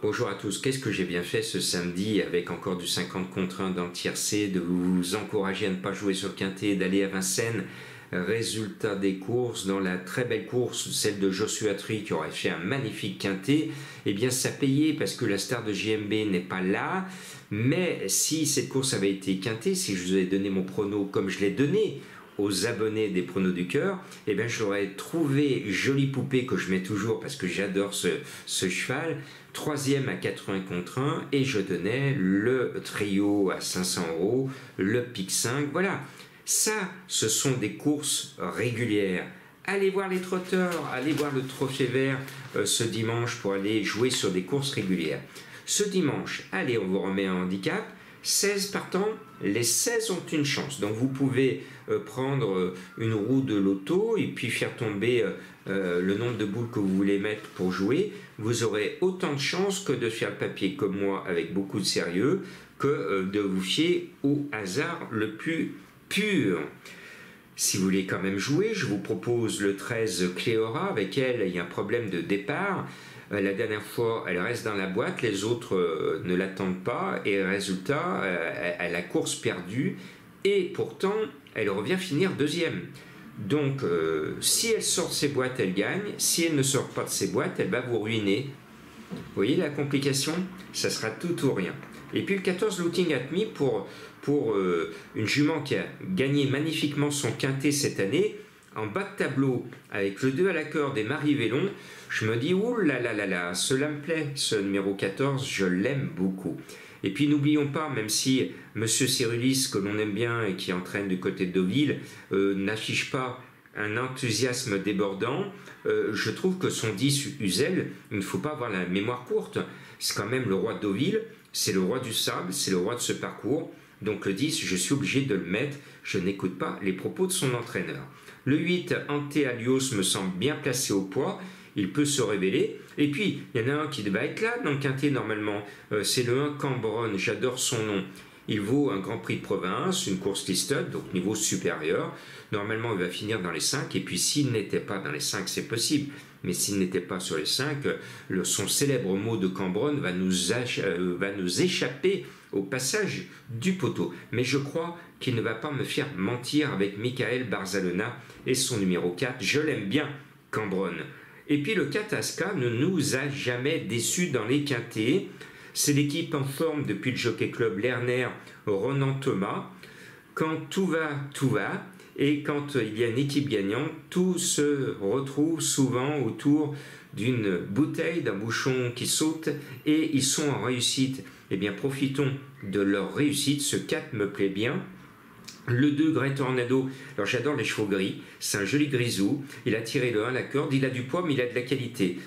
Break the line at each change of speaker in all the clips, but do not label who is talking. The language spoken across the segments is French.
Bonjour à tous, qu'est-ce que j'ai bien fait ce samedi avec encore du 50 contre 1 dans le tiercé, de vous encourager à ne pas jouer sur le quintet, d'aller à Vincennes. Résultat des courses, dans la très belle course, celle de Joshua Tree qui aurait fait un magnifique quintet, eh bien ça payait parce que la star de JMB n'est pas là. Mais si cette course avait été quintée, si je vous avais donné mon prono comme je l'ai donné aux abonnés des pronos du cœur, eh bien j'aurais trouvé Jolie Poupée que je mets toujours parce que j'adore ce cheval, troisième à 80 contre 1, et je donnais le trio à 500 €, le pic 5, voilà. Ça, ce sont des courses régulières. Allez voir les trotteurs, allez voir le Trophée Vert ce dimanche pour aller jouer sur des courses régulières. Ce dimanche, allez, on vous remet un handicap. 16 partants, les 16 ont une chance. Donc vous pouvez prendre une roue de loto et puis faire tomber le nombre de boules que vous voulez mettre pour jouer. Vous aurez autant de chances que de faire le papier comme moi avec beaucoup de sérieux, que de vous fier au hasard le plus pur. Si vous voulez quand même jouer, je vous propose le 13 Cléora. Avec elle, il y a un problème de départ. La dernière fois, elle reste dans la boîte, les autres ne l'attendent pas, et résultat, elle a course perdue, et pourtant, elle revient finir deuxième. Donc, si elle sort de ses boîtes, elle gagne. Si elle ne sort pas de ses boîtes, elle va vous ruiner. Vous voyez la complication? Ça sera tout ou rien. Et puis le 14 Looting at Me pour une jument qui a gagné magnifiquement son quintet cette année, en bas de tableau, avec le 2 à la corde et Marie Vélon. Je me dis, ouh là là là là, cela me plaît, ce numéro 14, je l'aime beaucoup. Et puis n'oublions pas, même si Monsieur Cyrulis, que l'on aime bien et qui entraîne du côté de Deauville, n'affiche pas un enthousiasme débordant, je trouve que son 10 Uzel, il ne faut pas avoir la mémoire courte. C'est quand même le roi de Deauville, c'est le roi du sable, c'est le roi de ce parcours. Donc le 10, je suis obligé de le mettre, je n'écoute pas les propos de son entraîneur. Le 8, Ante Alios, me semble bien placé au poids, il peut se révéler. Et puis, il y en a un qui va être là dans le quintet normalement, c'est le 1 Cambronne, j'adore son nom. Il vaut un Grand Prix de province, une course listed, donc niveau supérieur. Normalement, il va finir dans les 5, et puis s'il n'était pas dans les 5, c'est possible. Mais s'il n'était pas sur les 5, son célèbre mot de Cambronne va nous échapper au passage du poteau. Mais je crois qu'il ne va pas me faire mentir avec Michael Barzalona et son numéro 4. Je l'aime bien, Cambronne. Et puis le 4 Aska ne nous a jamais déçus dans les quintets. C'est l'équipe en forme depuis le Jockey Club Lerner, Ronan Thomas. Quand tout va, tout va. Et quand il y a une équipe gagnante, tout se retrouve souvent autour d'une bouteille, d'un bouchon qui saute, et ils sont en réussite. Eh bien, profitons de leur réussite. Ce 4 me plaît bien. Le 2, Grey Tornado, alors j'adore les chevaux gris, c'est un joli grisou, il a tiré le 1 à la corde, il a du poids mais il a de la qualité.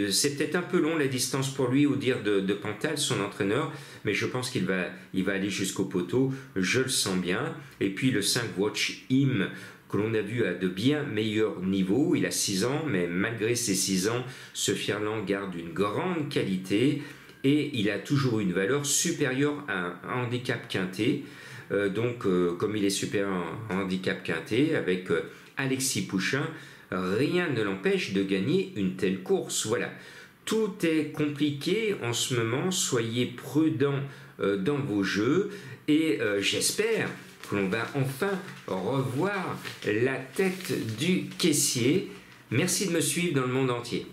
C'est peut-être un peu long la distance pour lui, au dire de Pantal, son entraîneur, mais je pense qu'il va aller jusqu'au poteau, je le sens bien. Et puis le 5, Watch Him, que l'on a vu à de bien meilleurs niveaux, il a 6 ans, mais malgré ses 6 ans, ce Fierland garde une grande qualité, et il a toujours une valeur supérieure à un handicap quintet. Donc, comme il est supérieur en handicap quintet, avec Alexis Pouchin, rien ne l'empêche de gagner une telle course. Voilà, tout est compliqué en ce moment, soyez prudents dans vos jeux, et j'espère que l'on va enfin revoir la tête du caissier. Merci de me suivre dans le monde entier.